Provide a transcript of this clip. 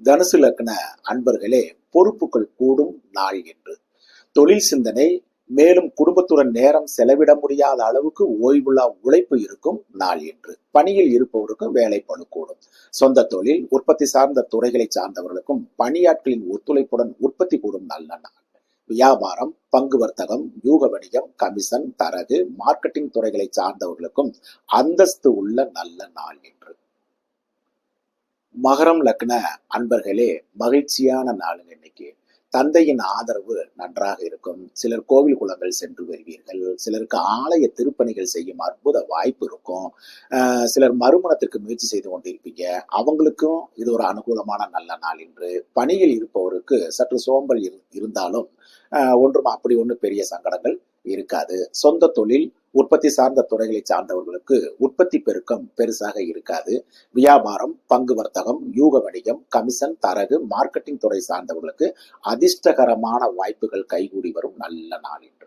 தனுசு லக்ன அன்பர்களே, பொறுப்புகள் கூடும் நாள் என்று. தொழில் சிந்தனை, மேலும் குடும்பத்துடன் நேரம் செலவிட முடியாத அளவுக்கு ஓய்வுள்ள உழைப்பு இருக்கும் நாள் என்று. பணியில் இருப்பவருக்கும் வேலை பளு கூடும். சொந்த தொழில், உற்பத்தி சார்ந்த துறைகளை சார்ந்தவர்களுக்கும் பணியாட்களின் ஒத்துழைப்புடன் உற்பத்தி கூடும் நல்ல நாள். வியாபாரம், பங்கு வர்த்தகம், யூக வணிகம், கமிஷன், தரகு, மார்க்கெட்டிங் துறைகளை சார்ந்தவர்களுக்கும் அந்தஸ்து உள்ள நல்ல நாள் என்று. மகரம் லக்ன அன்பர்களே, மகிழ்ச்சியான நாளுங்க இன்னைக்கு. தந்தையின் ஆதரவு நன்றாக இருக்கும். சிலர் கோவில் குளங்கள் சென்று வருவீர்கள். சிலருக்கு ஆலய திருப்பணிகள் செய்யும் அற்புத வாய்ப்பு இருக்கும். சிலர் மறுமணத்திற்கு முயற்சி செய்து கொண்டிருப்பீங்க. அவங்களுக்கும் இது ஒரு அனுகூலமான நல்ல நாள் என்று. பணியில் இருப்பவருக்கு சற்று சோம்பல் இருந்தாலும் அப்படி ஒன்றும் பெரிய சங்கடங்கள் இருக்காது. சொந்த தொழில், உற்பத்தி சார்ந்த துறைகளை சார்ந்தவர்களுக்கு உற்பத்தி பெருக்கம் பெருசாக இருக்காது. வியாபாரம், பங்கு வர்த்தகம், யூக வணிகம், கமிஷன், தரகு, மார்க்கெட்டிங் துறை சார்ந்தவர்களுக்கு அதிர்ஷ்டகரமான வாய்ப்புகள் கைகூடி வரும் நல்ல நாளில்.